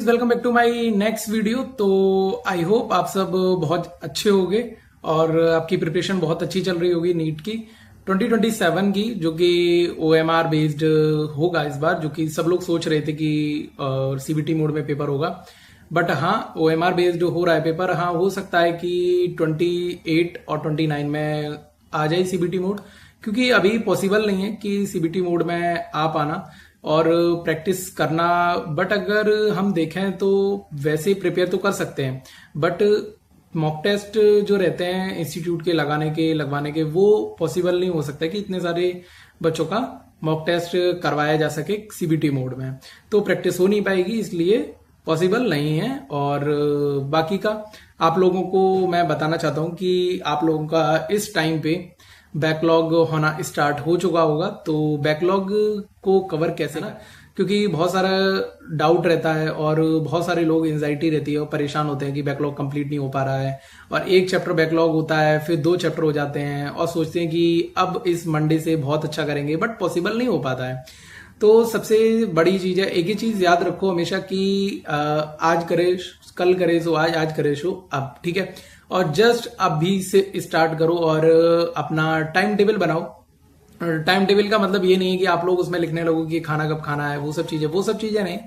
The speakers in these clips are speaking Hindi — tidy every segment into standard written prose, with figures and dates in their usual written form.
Welcome back to my next video. तो आई होप आप सब बहुत अच्छे होंगे और आपकी प्रिपरेशन बहुत अच्छी चल रही होगी नीट की 2027 की, जो कि OMR बेस्ड होगा इस बार, जो कि सब लोग सोच रहे थे कि CBT मोड में पेपर होगा। बट हाँ, OMR बेस्ड हो रहा है पेपर। हाँ, हो सकता है कि 28 और 29 में आ जाए CBT मोड, क्योंकि अभी पॉसिबल नहीं है कि CBT मोड में आ पाना और प्रैक्टिस करना। बट अगर हम देखें तो वैसे प्रिपेयर तो कर सकते हैं, बट मॉक टेस्ट जो रहते हैं इंस्टीट्यूट के लगवाने के वो पॉसिबल नहीं हो सकता कि इतने सारे बच्चों का मॉक टेस्ट करवाया जा सके CBT मोड में। तो प्रैक्टिस हो नहीं पाएगी, इसलिए पॉसिबल नहीं है। और बाकी का आप लोगों को मैं बताना चाहता हूं कि आप लोगों का इस टाइम पे बैकलॉग होना स्टार्ट हो चुका होगा। तो बैकलॉग को कवर कैसे ना, क्योंकि बहुत सारा डाउट रहता है और बहुत सारे लोग एंजाइटी रहती है और परेशान होते हैं कि बैकलॉग कंप्लीट नहीं हो पा रहा है, और एक चैप्टर बैकलॉग होता है, फिर 2 चैप्टर हो जाते हैं और सोचते हैं कि अब इस मंडे से बहुत अच्छा करेंगे, बट पॉसिबल नहीं हो पाता है। तो सबसे बड़ी चीज है, एक ही चीज याद रखो हमेशा कि आज करे कल करे सो आज करे सो अब, ठीक है। और जस्ट अभी से स्टार्ट करो और अपना टाइम टेबल बनाओ। टाइम टेबल का मतलब ये नहीं है कि आप लोग उसमें लिखने लगो कि खाना कब खाना है, वो सब चीजें नहीं।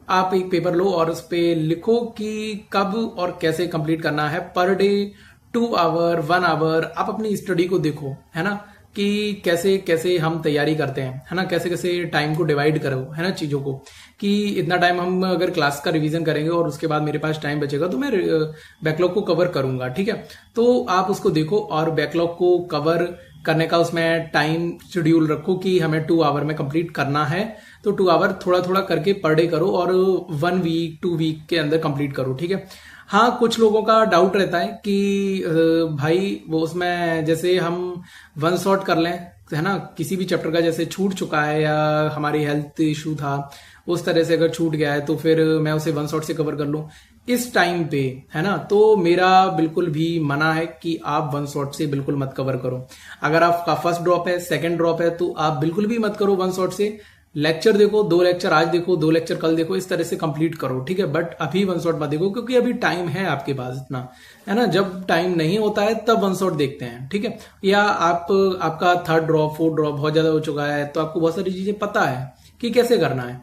आप एक पेपर लो और उस पे लिखो कि कब और कैसे कंप्लीट करना है, पर डे 2 आवर 1 आवर। आप अपनी स्टडी को देखो, है ना, कि कैसे कैसे हम तैयारी करते हैं, है ना, कैसे कैसे टाइम को डिवाइड करो, है ना, चीजों को, कि इतना टाइम हम अगर क्लास का रिवीजन करेंगे और उसके बाद मेरे पास टाइम बचेगा तो मैं बैकलॉग को कवर करूंगा, ठीक है। तो आप उसको देखो और बैकलॉग को कवर करने का उसमें टाइम शेड्यूल रखो कि हमें 2 आवर में कंप्लीट करना है। तो 2 आवर थोड़ा थोड़ा करके पर डे करो और 1 वीक 2 वीक के अंदर कंप्लीट करो, ठीक है। हाँ, कुछ लोगों का डाउट रहता है कि भाई वो उसमें जैसे हम 1 शॉट कर लें, है ना, किसी भी चैप्टर का जैसे छूट चुका है या हमारी हेल्थ इशू था उस तरह से अगर छूट गया है तो फिर मैं उसे 1 शॉट से कवर कर लूं इस टाइम पे, है ना। तो मेरा बिल्कुल भी मना है कि आप 1 शॉट से बिल्कुल मत कवर करो। अगर आपका फर्स्ट ड्रॉप है, सेकंड ड्रॉप है, तो आप बिल्कुल भी मत करो 1 शॉट से। लेक्चर देखो, 2 लेक्चर आज देखो, 2 लेक्चर कल देखो, इस तरह से कंप्लीट करो, ठीक है। बट अभी 1 शॉट मत देखो, क्योंकि अभी टाइम है आपके पास इतना, है ना। जब टाइम नहीं होता है तब 1 शॉट देखते हैं, ठीक है। या आपका 3rd ड्रॉप 4th ड्रॉप बहुत ज्यादा हो चुका है, तो आपको बहुत सारी चीजें पता है कि कैसे करना है,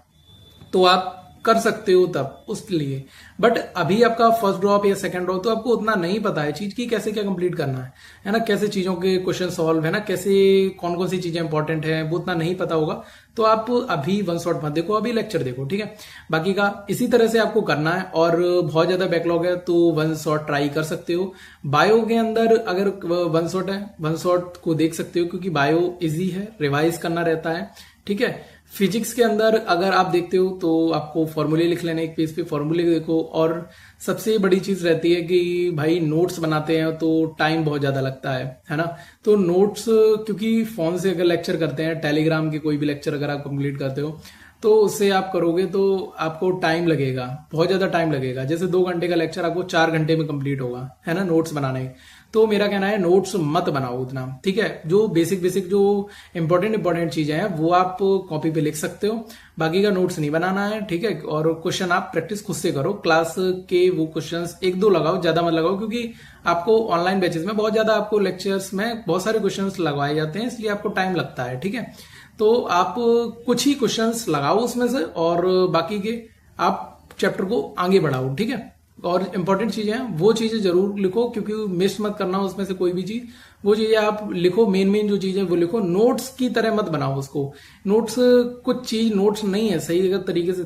तो आप कर सकते हो तब उसके लिए। बट अभी आपका फर्स्ट ड्रॉप या सेकंड ड्रॉप, तो आपको उतना नहीं पता है चीज की कैसे क्या कंप्लीट करना है ना, कैसे चीजों के क्वेश्चन सॉल्व, है ना, कैसे कौन कौन सी चीजें इंपॉर्टेंट है, वो उतना नहीं पता होगा। तो आप अभी 1 शॉट मत देखो, अभी लेक्चर देखो, ठीक है। बाकी का इसी तरह से आपको करना है। और बहुत ज्यादा बैकलॉग है तो 1 शॉट ट्राई कर सकते हो। बायो के अंदर अगर 1 शॉट है, 1 शॉट को देख सकते हो, क्योंकि बायो इजी है, रिवाइज करना रहता है, ठीक है। फिजिक्स के अंदर अगर आप देखते हो तो आपको फॉर्मूले लिख लेने, एक पेज पे फॉर्मूले देखो। और सबसे बड़ी चीज रहती है कि भाई नोट्स बनाते हैं तो टाइम बहुत ज्यादा लगता है ना। तो नोट्स, क्योंकि फोन से अगर लेक्चर करते हैं, टेलीग्राम के कोई भी लेक्चर अगर आप कंप्लीट करते हो तो उससे आप करोगे तो आपको टाइम लगेगा, बहुत ज्यादा टाइम लगेगा। जैसे 2 घंटे का लेक्चर आपको 4 घंटे में कंप्लीट होगा, है ना, नोट्स बनाने। तो मेरा कहना है नोट्स मत बनाओ उतना, ठीक है। जो बेसिक जो इंपॉर्टेंट चीजें हैं वो आप कॉपी पे लिख सकते हो, बाकी का नोट्स नहीं बनाना है, ठीक है। और क्वेश्चन आप प्रैक्टिस खुद से करो, क्लास के वो क्वेश्चंस 1-2 लगाओ, ज्यादा मत लगाओ, क्योंकि आपको ऑनलाइन बैचेस में बहुत ज्यादा आपको लेक्चर्स में बहुत सारे क्वेश्चंस लगवाए जाते हैं, इसलिए आपको टाइम लगता है, ठीक है। तो आप कुछ ही क्वेश्चंस लगाओ उसमें से और बाकी के आप चैप्टर को आगे बढ़ाओ, ठीक है। और इंपॉर्टेंट चीजें हैं वो चीजें जरूर लिखो, क्योंकि मिस मत करना उसमें से कोई भी चीज। वो चीजें आप लिखो, मेन जो चीजें वो लिखो। नोट्स की तरह मत बनाओ उसको। नोट्स कुछ चीज नोट्स नहीं है सही तरीके से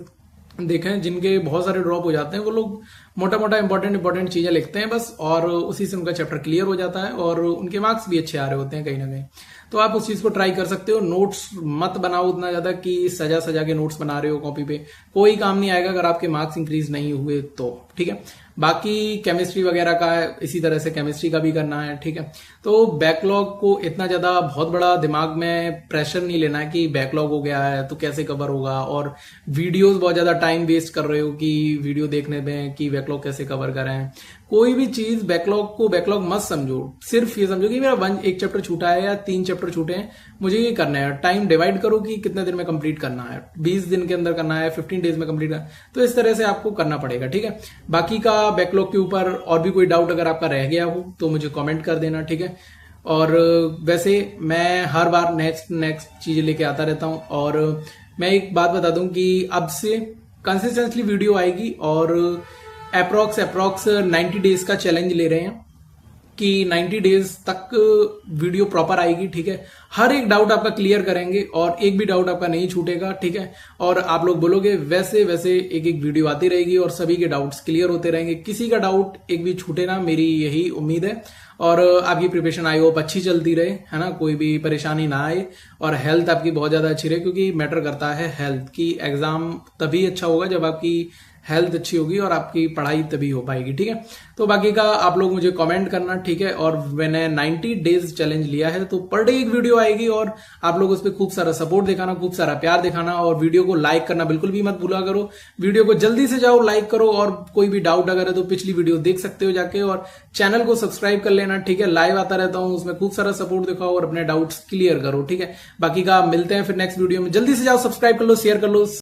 देखें, जिनके बहुत सारे ड्रॉप हो जाते हैं वो लोग मोटा इंपॉर्टेंट चीजें लिखते हैं बस, और उसी से उनका चैप्टर क्लियर हो जाता है और उनके मार्क्स भी अच्छे आ रहे होते हैं कहीं ना कहीं। तो आप उस चीज को ट्राई कर सकते हो। नोट्स मत बनाओ उतना ज्यादा कि सजा के नोट्स बना रहे हो कॉपी पे, कोई काम नहीं आएगा अगर आपके मार्क्स इंक्रीज नहीं हुए तो, ठीक है। बाकी केमिस्ट्री वगैरह का इसी तरह से केमिस्ट्री का भी करना है, ठीक है। तो बैकलॉग को इतना ज्यादा बहुत बड़ा दिमाग में प्रेशर नहीं लेना है कि बैकलॉग हो गया है तो कैसे कवर होगा, और वीडियोस बहुत ज्यादा टाइम वेस्ट कर रहे हो कि वीडियो देखने में कि बैकलॉग कैसे कवर करें। कोई भी चीज बैकलॉग को बैकलॉग मत समझो, सिर्फ ये समझो कि मेरा 1 चैप्टर छूटा है या 3 चैप्टर चैप्टर छूटे हैं, मुझे ये करना है, टाइम डिवाइड करो कि कितने दिन में कंप्लीट करना है, 20 दिन के अंदर करना है, 15 डेज में कंप्लीट करना है, तो इस तरह से आपको करना पड़ेगा, ठीक है। बाकी का बैकलॉग के ऊपर और भी कोई डाउट अगर आपका रह गया हो तो मुझे कॉमेंट कर देना, ठीक है। और वैसे मैं हर बार नेक्स्ट चीजें लेके आता रहता हूं, और मैं एक बात बता दूं कि अब से कंसिस्टेंटली वीडियो आएगी, और अप्रोक्स 90 डेज का चैलेंज ले रहे हैं कि 90 डेज तक वीडियो प्रॉपर आएगी, ठीक है। हर एक डाउट आपका क्लियर करेंगे और एक भी डाउट आपका नहीं छूटेगा, ठीक है। और आप लोग बोलोगे वैसे वैसे एक एक वीडियो आती रहेगी और सभी के डाउट्स क्लियर होते रहेंगे, किसी का डाउट एक भी छूटे ना, मेरी यही उम्मीद है। और आपकी प्रिपरेशन आई होप अच्छी चलती रहे, है ना, कोई भी परेशानी ना आए, और हेल्थ आपकी बहुत ज्यादा अच्छी रहे, क्योंकि मैटर करता है हेल्थ की। एग्जाम तभी अच्छा होगा जब आपकी हेल्थ अच्छी होगी और आपकी पढ़ाई तभी हो पाएगी, ठीक है। तो बाकी का आप लोग मुझे कमेंट करना, ठीक है। और मैंने 90 डेज चैलेंज लिया है, तो पर डे एक वीडियो आएगी, और आप लोग उस पर खूब सारा सपोर्ट दिखाना, खूब सारा प्यार दिखाना, और वीडियो को लाइक करना बिल्कुल भी मत भूला करो। वीडियो को जल्दी से जाओ लाइक करो, और कोई भी डाउट अगर है तो पिछली वीडियो देख सकते हो जाके, और चैनल को सब्सक्राइब कर लेना, ठीक है। लाइव आता रहता हूं, उसमें खूब सारा सपोर्ट दिखाओ और अपने डाउट्स क्लियर करो, ठीक है। बाकी का मिलते हैं फिर नेक्स्ट वीडियो में, जल्दी से जाओ सब्सक्राइब कर लो, शेयर कर लो।